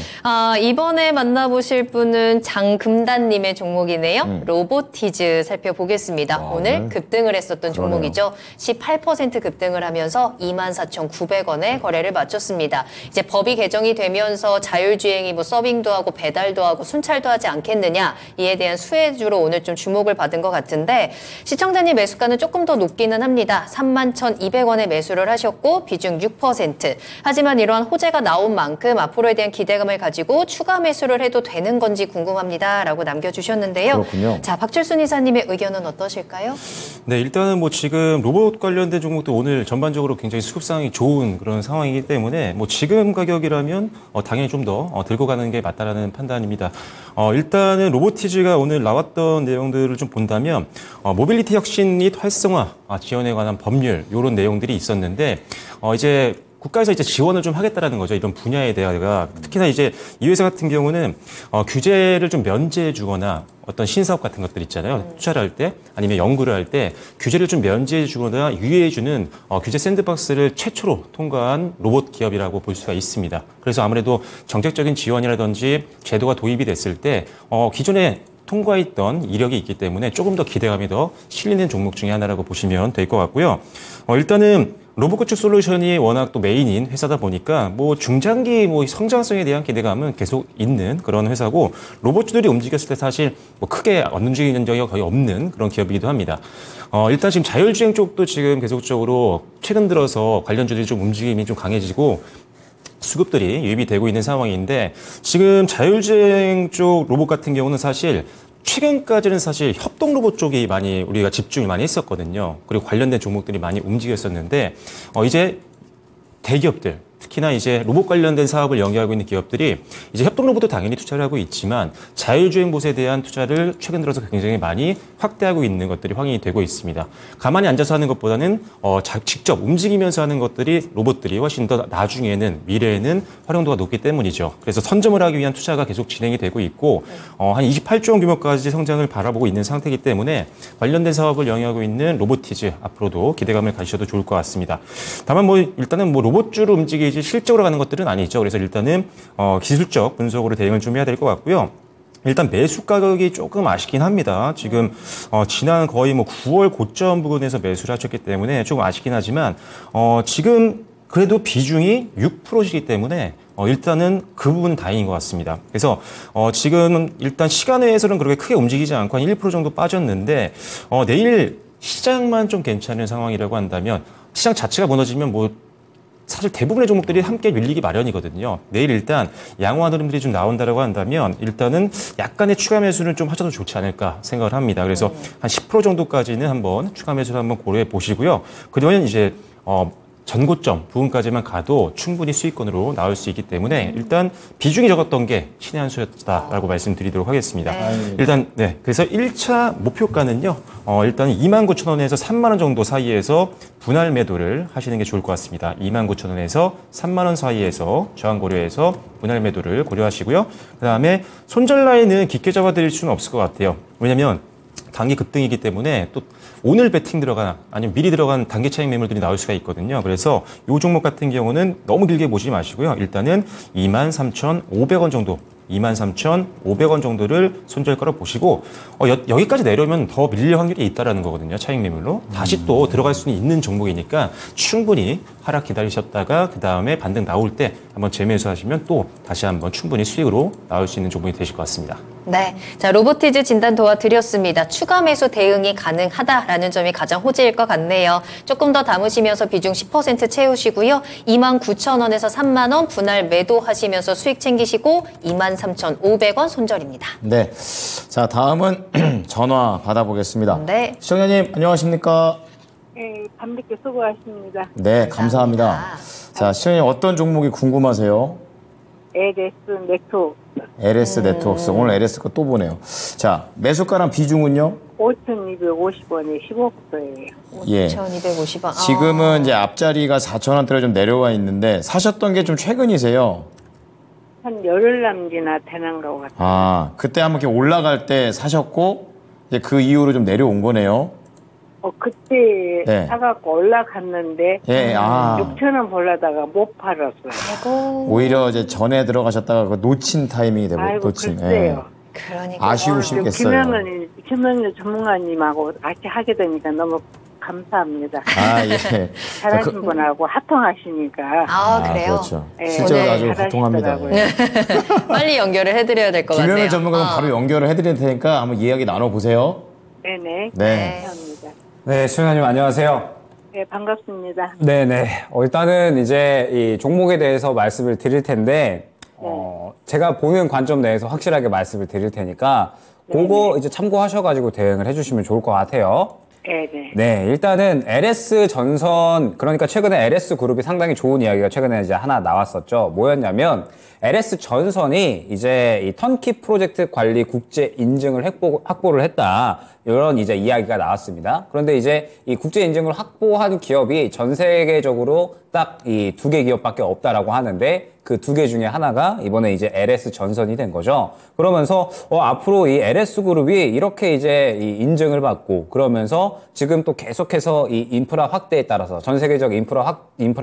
이번에 만나보실 분은 장금단님의 종목이네요. 로보티즈 살펴보겠습니다. 오늘 급등을 했었던 종목이죠. 18% 급등을 하면서 24,900원에 거래를 마쳤습니다. 이제 법이 개정이 되면서 자율주행이 뭐 서빙도 하고 배달도 하고 순찰도 하지 않겠느냐 이에 대한 수혜주로 오늘 좀 주목을 받은 것 같은데 시청자님 매수가는 조금 더 높기는 합니다. 31,200원에 매수를 하셨고 비중 6%. 하지만 이러한 호재가 나온 만큼 앞으로에 대한 기대감을 가지고 추가 매수를 해도 되는 건지 궁금합니다. 라고 남겨주셨는데요. 그렇군요. 자, 박철순 이사님의 의견은 어떠실까요? 네, 일단은 뭐 지금 로봇 관련된 종목도 오늘 전반적으로 굉장히 수급 상황이 좋은 그런 상황이기 때문에 뭐 지금 가격이라면 당연히 좀 더 들고 가는 게 맞다라는 판단입니다. 일단은 로보티즈가 오늘 나왔던 내용들을 좀 본다면 모빌리티 혁신 및 활성화 지원에 관한 법률 이런 내용들이 있었는데 이제 국가에서 이제 지원을 좀 하겠다라는 거죠. 이런 분야에 대해가 특히나 이제 이 회사 같은 경우는 규제를 좀 면제해 주거나 어떤 신사업 같은 것들 있잖아요. 투자를 할 때 아니면 연구를 할 때 규제를 좀 면제해 주거나 유예해 주는 규제 샌드박스를 최초로 통과한 로봇 기업이라고 볼 수가 있습니다. 그래서 아무래도 정책적인 지원이라든지 제도가 도입이 됐을 때 기존에 통과했던 이력이 있기 때문에 조금 더 기대감이 더 실리는 종목 중에 하나라고 보시면 될 것 같고요. 일단은 로봇 구축 솔루션이 워낙 또 메인인 회사다 보니까 뭐 중장기 성장성에 대한 기대감은 계속 있는 그런 회사고 로봇들이 움직였을 때 사실 뭐 크게 움직이는 적이 거의 없는 그런 기업이기도 합니다. 일단 지금 자율주행 쪽도 지금 계속적으로 최근 들어서 관련주들이 좀 움직임이 좀 강해지고 수급들이 유입이 되고 있는 상황인데 지금 자율주행 쪽 로봇 같은 경우는 사실 최근까지는 사실 협동 로봇 쪽이 많이 우리가 집중을 많이 했었거든요. 그리고 관련된 종목들이 많이 움직였었는데 이제 대기업들 특히나 이제 로봇 관련된 사업을 영위하고 있는 기업들이 이제 협동 로봇도 당연히 투자를 하고 있지만 자율주행 봇에 대한 투자를 최근 들어서 굉장히 많이 확대하고 있는 것들이 확인이 되고 있습니다. 가만히 앉아서 하는 것보다는 직접 움직이면서 하는 것들이 로봇들이 훨씬 더 나중에는 미래에는 활용도가 높기 때문이죠. 그래서 선점을 하기 위한 투자가 계속 진행이 되고 있고 한 28조 원 규모까지 성장을 바라보고 있는 상태이기 때문에 관련된 사업을 영위하고 있는 로보티즈 앞으로도 기대감을 가지셔도 좋을 것 같습니다. 다만 일단은 로봇주로 움직이지 실적으로 가는 것들은 아니죠. 그래서 일단은 기술적 분석으로 대응을 좀 해야 될 것 같고요. 일단 매수 가격이 조금 아쉽긴 합니다. 지금 지난 거의 9월 고점 부근에서 매수를 하셨기 때문에 조금 아쉽긴 하지만 지금 그래도 비중이 6%이기 때문에 일단은 그 부분은 다행인 것 같습니다. 그래서 지금 일단 시간외에서는 그렇게 크게 움직이지 않고 한 1% 정도 빠졌는데 내일 시장만 좀 괜찮은 상황이라고 한다면 시장 자체가 무너지면 사실 대부분의 종목들이 함께 밀리기 마련이거든요. 내일 일단 양호한 흐름들이 좀 나온다라고 한다면 일단은 약간의 추가 매수는 좀 하셔도 좋지 않을까 생각을 합니다. 그래서 한 10% 정도까지는 한번 추가 매수를 한번 고려해 보시고요. 그러면 이제 전고점 부분까지만 가도 충분히 수익권으로 나올 수 있기 때문에 일단 비중이 적었던 게 신의 한 수였다라고 말씀드리도록 하겠습니다. 일단 그래서 1차 목표가는요. 일단 29,000원에서 3만 원 정도 사이에서 분할 매도를 하시는 게 좋을 것 같습니다. 29,000원에서 3만 원 사이에서 저항 고려해서 분할 매도를 고려하시고요. 그다음에 손절 라인은 깊게 잡아드릴 수는 없을 것 같아요. 왜냐하면 단기 급등이기 때문에 또 오늘 베팅 들어가나 아니면 미리 들어간 단기 차익 매물들이 나올 수가 있거든요. 그래서 이 종목 같은 경우는 너무 길게 보지 마시고요. 일단은 23,500원 정도 23,500원 정도를 손절가로 보시고 여기까지 내려오면 더 밀릴 확률이 있다라는 거거든요. 차익 매물로. 다시 또 들어갈 수는 있는 종목이니까 충분히 하락 기다리셨다가 그다음에 반등 나올 때 한번 재매수하시면 또 다시 한번 충분히 수익으로 나올 수 있는 종목이 되실 것 같습니다. 네, 자 로보티즈 진단 도와드렸습니다. 추가 매수 대응이 가능하다라는 점이 가장 호재일 것 같네요. 조금 더 담으시면서 비중 10% 채우시고요. 29,000원에서 3만 원 분할 매도하시면서 수익 챙기시고 23,500원 손절입니다. 네, 자 다음은 전화 받아보겠습니다. 네. 시청자님 안녕하십니까? 네, 밤늦게 수고하십니다. 네, 감사합니다. 자, 시청자님 어떤 종목이 궁금하세요? LS 네트워크 LS 네트워크스. 오늘 LS 거 또 보네요. 자, 매수가랑 비중은요? 5,250원에 15%예요. 예. 5,250원. 지금은 이제 앞자리가 4,000원대로 좀 내려와 있는데 사셨던 게 좀 최근이세요? 한 열흘 남지나 되는 것 같아요. 아, 그때 한번 이렇게 올라갈 때 사셨고 이제 그 이후로 좀 내려온 거네요. 그때 네. 사갖고 올라갔는데 예, 6,000원 벌려다가 못 팔았어요. 아이고. 오히려 이제 전에 들어가셨다가 그 놓친 타이밍이 되고 아이고 놓친. 글쎄요. 그러니까. 아쉬우시겠어요. 김현우 전문가님하고 같이 하게 되니까 너무 감사합니다. 아, 예. 잘하신 분하고 합통하시니까. 그래요? 그렇죠. 네, 실제로 오늘 아주 활동합니다. 잘하시더라고요. 빨리 연결을 해드려야 될 것 같아요. 김현우 전문가는 바로 연결을 해드릴 테니까 한번 이야기 나눠보세요. 네네. 네. 감사합니다. 네, 시청자님 안녕하세요. 네, 반갑습니다. 네네. 일단은 이제 이 종목에 대해서 말씀을 드릴 텐데, 제가 보는 관점 내에서 확실하게 말씀을 드릴 테니까, 그거 이제 참고하셔가지고 대응을 해주시면 좋을 것 같아요. 네네. 네, 일단은 LS 전선, 그러니까 최근에 LS 그룹이 상당히 좋은 이야기가 최근에 이제 하나 나왔었죠. 뭐였냐면, LS 전선이 이제 이 턴키 프로젝트 관리 국제 인증을 확보를 했다. 이런 이제 이야기가 나왔습니다. 그런데 이제 이 국제 인증을 확보한 기업이 전 세계적으로 딱 이 2개 기업밖에 없다라고 하는데 그 두 개 중에 하나가 이번에 이제 LS 전선이 된 거죠. 그러면서 앞으로 이 LS 그룹이 이렇게 이제 이 인증을 받고 그러면서 지금 또 계속해서 이 인프라 확대에 따라서 전 세계적 인프라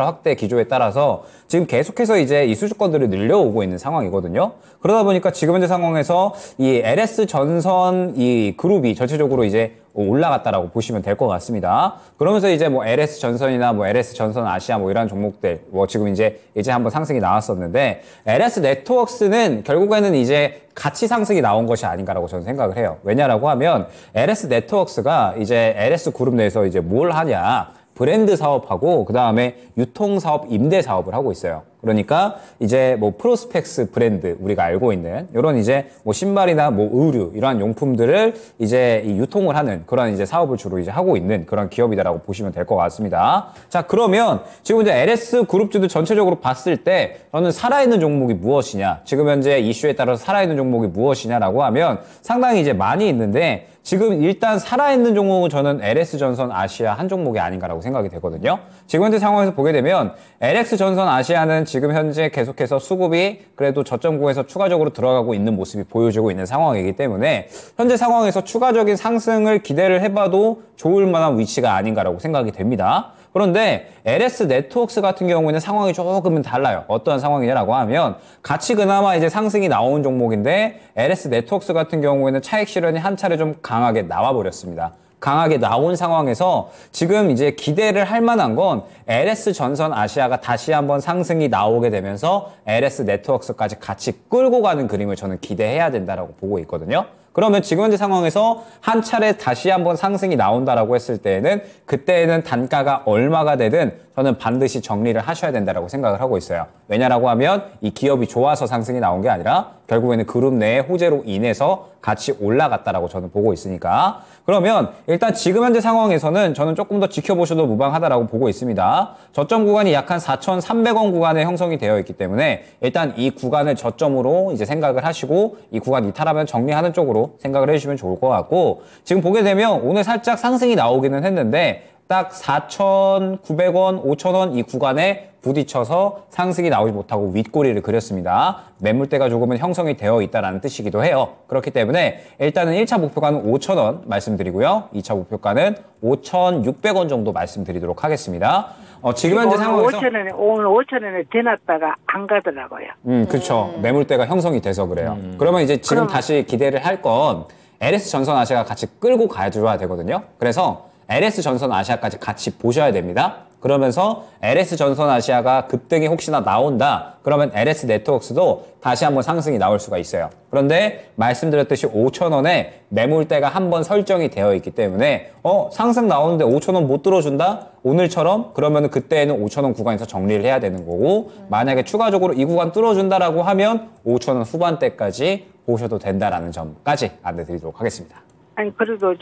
확대 기조에 따라서 지금 계속해서 이제 이 수주권들이 늘려오고 있는 상황이거든요. 그러다 보니까 지금 현재 상황에서 이 LS 전선 이 그룹이 전체적으로 이제 올라갔다라고 보시면 될 것 같습니다. 그러면서 이제 뭐 LS 전선이나 뭐 LS 전선 아시아 뭐 이런 종목들 뭐 지금 이제 한번 상승이 나왔었는데 LS 네트워크스는 결국에는 이제 같이 상승이 나온 것이 아닌가라고 저는 생각을 해요. 왜냐라고 하면 LS 네트워크스가 이제 LS 그룹 내에서 이제 뭘 하냐? 브랜드 사업하고 그다음에 유통 사업, 임대 사업을 하고 있어요. 그러니까 이제 뭐 프로스펙스 브랜드 우리가 알고 있는 이런 이제 뭐 신발이나 뭐 의류 이러한 용품들을 이제 이 유통을 하는 그런 이제 사업을 주로 이제 하고 있는 그런 기업이다라고 보시면 될 것 같습니다. 자, 그러면 지금 이제 LS 그룹주도 전체적으로 봤을 때 저는 살아있는 종목이 무엇이냐? 지금 현재 이슈에 따라서 살아있는 종목이 무엇이냐라고 하면 상당히 이제 많이 있는데 지금 일단 살아있는 종목은 저는 LS전선 아시아 한 종목이 아닌가라고 생각이 되거든요. 지금 현재 상황에서 보게 되면 LS전선 아시아는 지금 현재 계속해서 수급이 그래도 저점구에서 추가적으로 들어가고 있는 모습이 보여지고 있는 상황이기 때문에 현재 상황에서 추가적인 상승을 기대를 해봐도 좋을 만한 위치가 아닌가라고 생각이 됩니다. 그런데 LS 네트워크스 같은 경우에는 상황이 조금은 달라요. 어떠한 상황이냐라고 하면 같이 그나마 이제 상승이 나온 종목인데 LS 네트워크스 같은 경우에는 차익 실현이 한 차례 좀 강하게 나와버렸습니다. 강하게 나온 상황에서 지금 이제 기대를 할 만한 건 LS 전선 아시아가 다시 한번 상승이 나오게 되면서 LS 네트워크스까지 같이 끌고 가는 그림을 저는 기대해야 된다라고 보고 있거든요. 그러면 지금 현재 상황에서 한 차례 다시 한번 상승이 나온다라고 했을 때에는 그때에는 단가가 얼마가 되든 저는 반드시 정리를 하셔야 된다라고 생각을 하고 있어요. 왜냐라고 하면 이 기업이 좋아서 상승이 나온 게 아니라 결국에는 그룹 내의 호재로 인해서 같이 올라갔다라고 저는 보고 있으니까 그러면 일단 지금 현재 상황에서는 저는 조금 더 지켜보셔도 무방하다라고 보고 있습니다. 저점 구간이 약 한 4,300원 구간에 형성이 되어 있기 때문에 일단 이 구간을 저점으로 이제 생각을 하시고 이 구간 이탈하면 정리하는 쪽으로 생각을 해주시면 좋을 것 같고 지금 보게 되면 오늘 살짝 상승이 나오기는 했는데 딱 4,900원, 5,000원 이 구간에 부딪혀서 상승이 나오지 못하고 윗꼬리를 그렸습니다. 매물대가 조금은 형성이 되어 있다는 뜻이기도 해요. 그렇기 때문에 일단은 1차 목표가는 5,000원 말씀드리고요. 2차 목표가는 5,600원 정도 말씀드리도록 하겠습니다. 지금 현재 상황에서 오늘 5,000원에 대놨다가 안 가더라고요. 그렇죠. 매물대가 형성이 돼서 그래요. 그러면 이제 지금 다시 기대를 할 건 LS 전선 아시아가 같이 끌고 가줘야 되거든요. 그래서 LS 전선 아시아까지 같이 보셔야 됩니다. 그러면서 LS 전선 아시아가 급등이 혹시나 나온다. 그러면 LS 네트워크스도 다시 한번 상승이 나올 수가 있어요. 그런데 말씀드렸듯이 5,000원에 매물대가 한번 설정이 되어 있기 때문에 상승 나오는데 5,000원 못 들어준다? 오늘처럼? 그러면 그때는 5,000원 구간에서 정리를 해야 되는 거고 만약에 추가적으로 이 구간 뚫어준다라고 하면 5,000원 후반대까지 보셔도 된다라는 점까지 안내드리도록 하겠습니다. 아니 그래도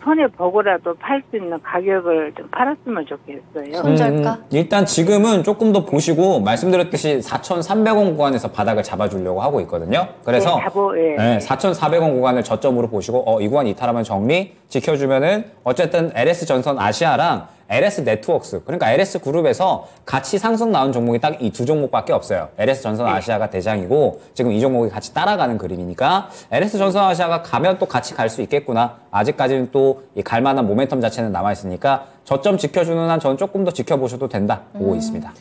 손해 보고라도 팔 수 있는 가격을 좀 팔았으면 좋겠어요. 손절가? 일단 지금은 조금 더 보시고 말씀드렸듯이 4,300원 구간에서 바닥을 잡아주려고 하고 있거든요. 그래서 4,400원 구간을 저점으로 보시고 이 구간 이탈하면 정리 지켜주면은 어쨌든 LS 전선 아시아랑 LS 네트워크스 그러니까 LS 그룹에서 같이 상승 나온 종목이 딱 이 두 종목밖에 없어요. LS 전선 아시아가 대장이고 지금 이 종목이 같이 따라가는 그림이니까 LS 전선 아시아가 가면 또 같이 갈 수 있겠구나. 아직까지는 또 이 갈만한 모멘텀 자체는 남아있으니까 저점 지켜주는 한 저는 조금 더 지켜보셔도 된다 보고 있습니다.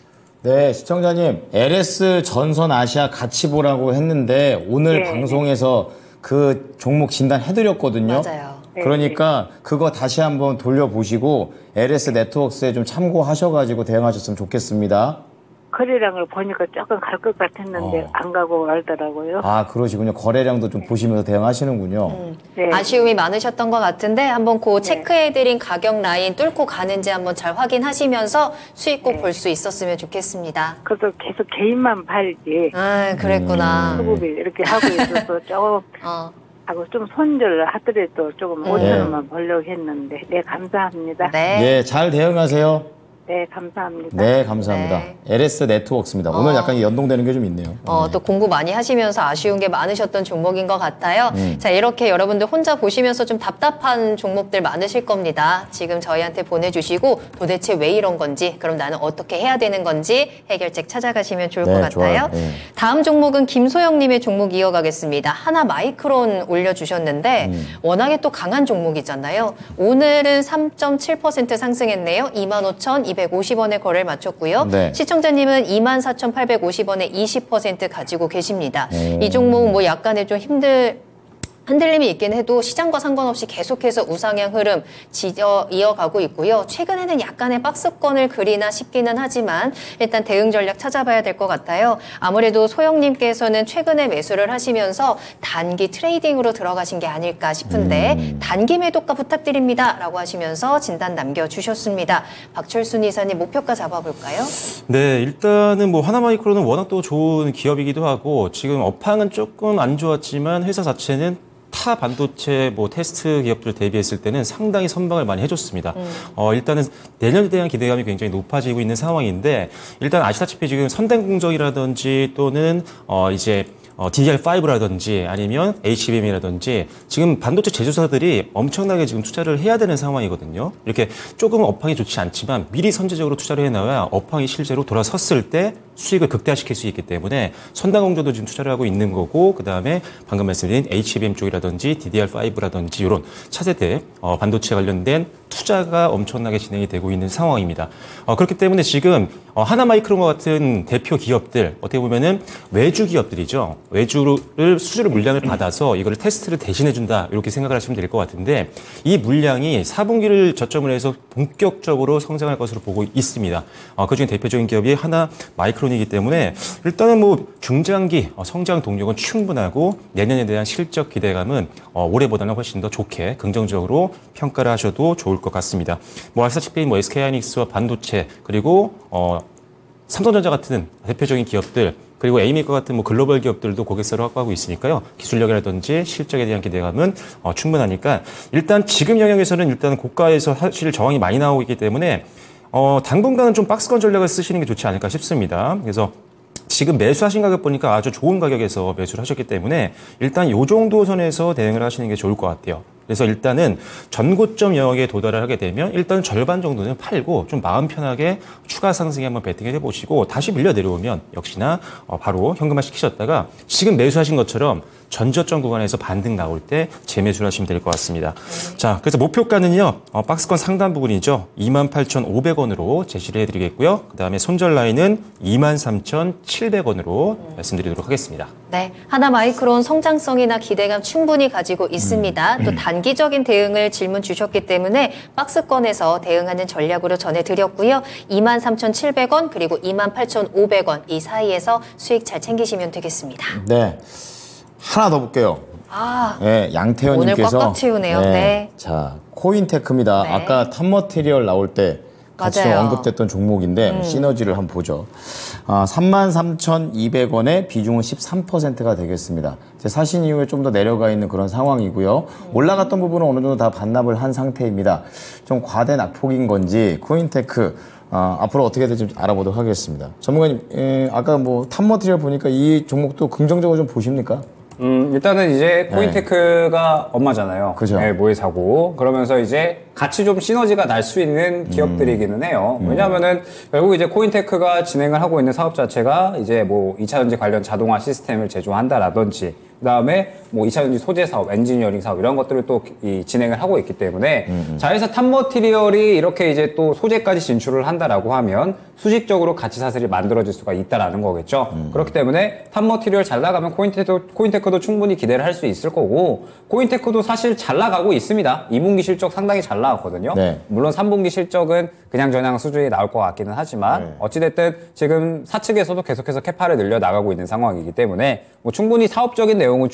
네, 시청자님, LS 전선 아시아 같이 보라고 했는데 오늘 방송에서 그 종목 진단해드렸거든요. 맞아요. 그러니까 그거 다시 한번 돌려보시고 LS 네트워크스에 좀 참고하셔가지고 대응하셨으면 좋겠습니다. 거래량을 보니까 조금 갈 것 같았는데 안 가고 말더라고요. 아, 그러시군요. 거래량도 좀 보시면서 대응하시는군요. 네. 아쉬움이 많으셨던 것 같은데 한번 그 체크해드린 가격 라인 뚫고 가는지 한번 잘 확인하시면서 수익꼭 볼 수 있었으면 좋겠습니다. 그래서 계속 개인만 팔지. 아, 그랬구나. 수급이 이렇게 하고 있어서 조금 하고 좀 손절 하더라도 조금 5,000원만 벌려고 했는데 네 감사합니다. 네. 예, 잘 대응하세요. 네, 감사합니다. 네, 감사합니다. 네. LS 네트워크입니다. 오늘 약간 연동되는 게 좀 있네요. 또 공부 많이 하시면서 아쉬운 게 많으셨던 종목인 것 같아요. 자, 이렇게 여러분들 혼자 보시면서 좀 답답한 종목들 많으실 겁니다. 지금 저희한테 보내주시고 도대체 왜 이런 건지, 그럼 나는 어떻게 해야 되는 건지 해결책 찾아가시면 좋을 네, 것 같아요. 좋아요. 네. 다음 종목은 김소영님의 종목 이어가겠습니다. 하나 마이크론 올려주셨는데 워낙에 또 강한 종목이잖아요. 오늘은 3.7% 상승했네요. 25,250원에 거래를 마쳤고요. 네. 시청자님은 24,850원에 20% 가지고 계십니다. 이 종목 뭐 약간의 좀 흔들림이 있긴 해도 시장과 상관없이 계속해서 우상향 흐름 이어가고 있고요. 최근에는 약간의 박스권을 그리나 싶기는 하지만 일단 대응 전략 찾아봐야 될 것 같아요. 아무래도 소영님께서는 최근에 매수를 하시면서 단기 트레이딩으로 들어가신 게 아닐까 싶은데 단기 매도가 부탁드립니다 라고 하시면서 진단 남겨주셨습니다. 박철순 이사님 목표가 잡아볼까요? 네, 일단은 뭐 하나마이크로는 워낙 또 좋은 기업이기도 하고 지금 업황은 조금 안 좋았지만 회사 자체는 타 반도체 뭐 테스트 기업들 대비했을 때는 상당히 선방을 많이 해줬습니다. 일단은 내년에 대한 기대감이 굉장히 높아지고 있는 상황인데 일단 아시다시피 지금 선den공정이라든지 또는 이제 DDR5라든지 아니면 HBM이라든지 지금 반도체 제조사들이 엄청나게 지금 투자를 해야 되는 상황이거든요. 이렇게 조금 업황이 좋지 않지만 미리 선제적으로 투자를 해놔야 업황이 실제로 돌아섰을 때 수익을 극대화시킬 수 있기 때문에 선단공조도 지금 투자를 하고 있는 거고 그다음에 방금 말씀드린 HBM 쪽이라든지 DDR5라든지 이런 차세대 반도체 관련된 투자가 엄청나게 진행이 되고 있는 상황입니다. 그렇기 때문에 지금 하나마이크론과 같은 대표 기업들 어떻게 보면은 외주 기업들이죠. 외주를 수주를 물량을 받아서 이거를 테스트를 대신해준다 이렇게 생각을 하시면 될 것 같은데 이 물량이 4분기를 저점으로 해서 본격적으로 성장할 것으로 보고 있습니다. 그중에 대표적인 기업이 하나마이크론이기 때문에 일단은 뭐 중장기 성장 동력은 충분하고 내년에 대한 실적 기대감은 올해보다는 훨씬 더 좋게 긍정적으로 평가를 하셔도 좋을 것 같습니다. 뭐 아시다시피 뭐 SK하이닉스와 반도체 그리고 삼성전자 같은 대표적인 기업들 그리고 에이메이커 같은 뭐 글로벌 기업들도 고객사를 확보하고 있으니까요. 기술력이라든지 실적에 대한 기대감은 충분하니까 일단 지금 영역에서는 일단 고가에서 사실 저항이 많이 나오고 있기 때문에 당분간은 좀 박스권 전략을 쓰시는 게 좋지 않을까 싶습니다. 그래서 지금 매수하신 가격 보니까 아주 좋은 가격에서 매수를 하셨기 때문에 일단 요 정도 선에서 대응을 하시는 게 좋을 것 같아요. 그래서 일단은 전고점 영역에 도달을 하게 되면 일단 절반 정도는 팔고 좀 마음 편하게 추가 상승에 한번 베팅을 해보시고 다시 밀려 내려오면 역시나 바로 현금화 시키셨다가 지금 매수하신 것처럼 전저점 구간에서 반등 나올 때 재매수를 하시면 될 것 같습니다. 자, 그래서 목표가는요, 박스권 상단 부분이죠. 28,500원으로 제시를 해드리겠고요. 그 다음에 손절 라인은 23,700원으로 말씀드리도록 하겠습니다. 네, 하나마이크론 성장성이나 기대감 충분히 가지고 있습니다. 또 단기적인 대응을 질문 주셨기 때문에 박스권에서 대응하는 전략으로 전해드렸고요. 23,700원 그리고 28,500원 이 사이에서 수익 잘 챙기시면 되겠습니다. 네. 하나 더 볼게요. 네, 양태현님께서 오늘 꽉꽉 채우네요. 네. 자, 코인테크입니다. 네. 아까 탑머티리얼 나올 때 같이 좀 맞아요. 언급됐던 종목인데 시너지를 한번 보죠. 33,200원에 비중은 13%가 되겠습니다. 이제 사신 이후에 좀 더 내려가 있는 그런 상황이고요. 올라갔던 부분은 어느 정도 다 반납을 한 상태입니다. 좀 과대 낙폭인 건지 코인테크 앞으로 어떻게 될지 좀 알아보도록 하겠습니다. 전문가님, 아까 뭐 탑머티리얼 보니까 이 종목도 긍정적으로 좀 보십니까? 일단은 이제 코인테크가 엄마잖아요. 그죠. 네, 모의사고. 그러면서 이제 같이 좀 시너지가 날 수 있는 기업들이기는 해요. 왜냐하면은 결국 이제 코인테크가 진행을 하고 있는 사업 자체가 이제 뭐 2차전지 관련 자동화 시스템을 제조한다라든지 그다음에 뭐 2차전지 소재 사업, 엔지니어링 사업 이런 것들을 또 진행을 하고 있기 때문에 자회사 탑머티리얼이 이렇게 이제 또 소재까지 진출을 한다라고 하면 수직적으로 가치 사슬이 만들어질 수가 있다라는 거겠죠. 그렇기 때문에 탑머티리얼 잘 나가면 코인테크도 충분히 기대를 할 수 있을 거고 코인테크도 사실 잘 나가고 있습니다. 2분기 실적 상당히 잘 나왔거든요. 네. 물론 3분기 실적은 그냥저냥 수준이 나올 것 같기는 하지만 어찌됐든 지금 사측에서도 계속해서 캐파를 늘려 나가고 있는 상황이기 때문에 뭐 충분히 사업적인 내용은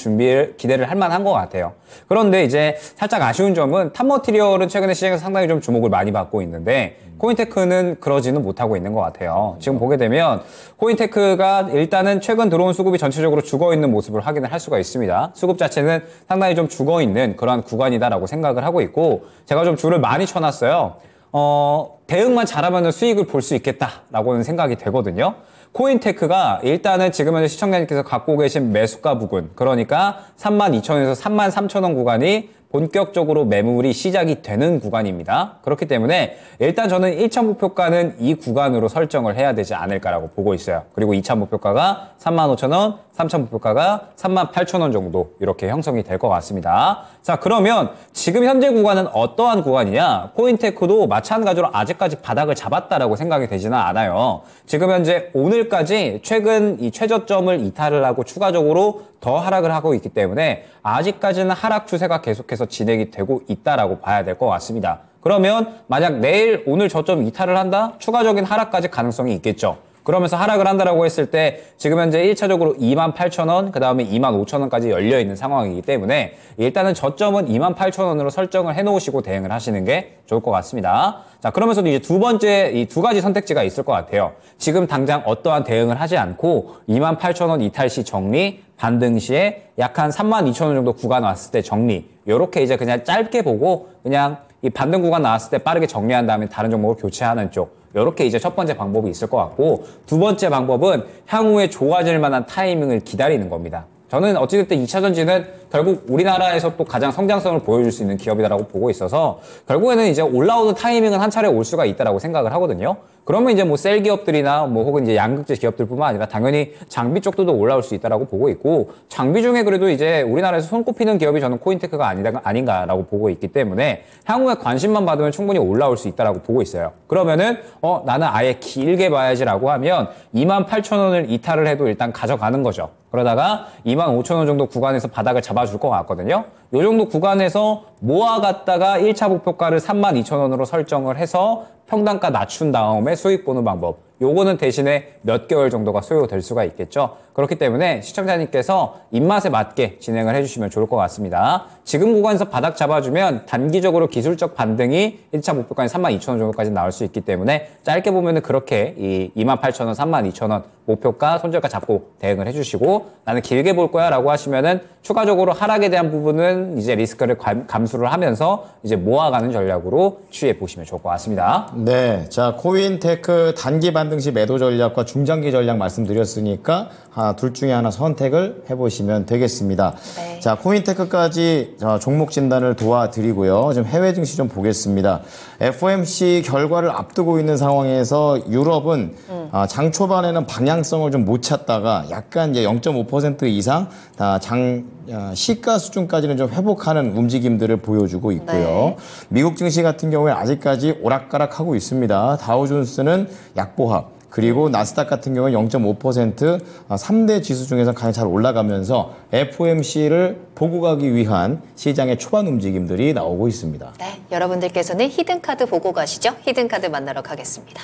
기대를 할 만한 것 같아요. 그런데 이제 살짝 아쉬운 점은 탑머티리얼은 최근에 시장에서 상당히 좀 주목을 많이 받고 있는데 코인테크는 그러지는 못하고 있는 것 같아요. 지금 보게 되면 코인테크가 일단은 최근 들어온 수급이 전체적으로 죽어있는 모습을 확인을 할 수가 있습니다. 수급 자체는 상당히 좀 죽어있는 그러한 구간이다라고 생각을 하고 있고 제가 좀 줄을 많이 쳐놨어요. 대응만 잘하면 수익을 볼 수 있겠다라고는 생각이 되거든요. 코인테크가 일단은 지금 현재 시청자님께서 갖고 계신 매수가 부근, 그러니까 32,000원에서 33,000원 구간이 본격적으로 매물이 시작이 되는 구간입니다. 그렇기 때문에 일단 저는 1차 목표가는 이 구간으로 설정을 해야 되지 않을까라고 보고 있어요. 그리고 2차 목표가가 35,000원, 3차 목표가가 38,000원 정도 이렇게 형성이 될 것 같습니다. 자, 그러면 지금 현재 구간은 어떠한 구간이냐? 코인테크도 마찬가지로 아직까지 바닥을 잡았다라고 생각이 되지는 않아요. 지금 현재 오늘까지 최근 이 최저점을 이탈을 하고 추가적으로 더 하락을 하고 있기 때문에 아직까지는 하락 추세가 계속해서 진행이 되고 있다라고 봐야 될 것 같습니다. 그러면 만약 내일 오늘 저점 이탈을 한다? 추가적인 하락까지 가능성이 있겠죠. 그러면서 하락을 한다라고 했을 때 지금 현재 1차적으로 28,000원, 그 다음에 25,000원까지 열려있는 상황이기 때문에 일단은 저점은 28,000원으로 설정을 해놓으시고 대응을 하시는 게 좋을 것 같습니다. 자, 그러면서도 이제 두 번째 이 두 가지 선택지가 있을 것 같아요. 지금 당장 어떠한 대응을 하지 않고 28,000원 이탈 시 정리, 반등 시에 약 한 32,000원 정도 구간 왔을 때 정리, 요렇게 이제 그냥 짧게 보고 그냥 이 반등 구간 나왔을 때 빠르게 정리한 다음에 다른 종목을 교체하는 쪽, 이렇게 이제 첫 번째 방법이 있을 것 같고, 두 번째 방법은 향후에 좋아질 만한 타이밍을 기다리는 겁니다. 저는 어찌됐든 2차전지는 결국 우리나라에서 또 가장 성장성을 보여줄 수 있는 기업이다라고 보고 있어서 결국에는 이제 올라오는 타이밍은 한 차례 올 수가 있다라고 생각을 하거든요. 그러면 이제 뭐 셀 기업들이나 뭐 혹은 이제 양극재 기업들뿐만 아니라 당연히 장비 쪽도 올라올 수 있다라고 보고 있고, 장비 중에 그래도 이제 우리나라에서 손꼽히는 기업이 저는 코인테크가 아닌가라고 보고 있기 때문에 향후에 관심만 받으면 충분히 올라올 수 있다라고 보고 있어요. 그러면은 나는 아예 길게 봐야지라고 하면 28,000원을 이탈을 해도 일단 가져가는 거죠. 그러다가 25,000원 정도 구간에서 바닥을 잡아줄 것 같거든요. 이 정도 구간에서 모아갔다가 1차 목표가를 32,000원으로 설정을 해서 평단가 낮춘 다음에 수익 보는 방법. 요거는 대신에 몇 개월 정도가 소요될 수가 있겠죠. 그렇기 때문에 시청자님께서 입맛에 맞게 진행을 해주시면 좋을 것 같습니다. 지금 구간에서 바닥 잡아주면 단기적으로 기술적 반등이 1차 목표가인 32,000원 정도까지 나올 수 있기 때문에 짧게 보면은 그렇게 이 28,000원, 32,000원 목표가, 손절가 잡고 대응을 해주시고, 나는 길게 볼 거야 라고 하시면은 추가적으로 하락에 대한 부분은 이제 리스크를 감수를 하면서 이제 모아가는 전략으로 취해 보시면 좋을 것 같습니다. 네, 자, 코인테크 단기 반등 시 매도 전략과 중장기 전략 말씀드렸으니까 둘 중에 하나 선택을 해보시면 되겠습니다. 네. 자, 코인테크까지 종목 진단을 도와드리고요. 지금 해외 증시 좀 보겠습니다. FOMC 결과를 앞두고 있는 상황에서 유럽은 장 초반에는 방향성을 좀 못 찾다가 약간 이제 0.5% 이상 시가 수준까지는 좀 회복하는 움직임들을 보여주고 있고요. 네. 미국 증시 같은 경우에 아직까지 오락가락하고 있습니다. 다우존스는 약보합, 그리고 나스닥 같은 경우는 0.5% 3대 지수 중에서 가장 잘 올라가면서 FOMC를 보고 가기 위한 시장의 초반 움직임들이 나오고 있습니다. 네, 여러분들께서는 히든카드 보고 가시죠. 히든카드 만나러 가겠습니다.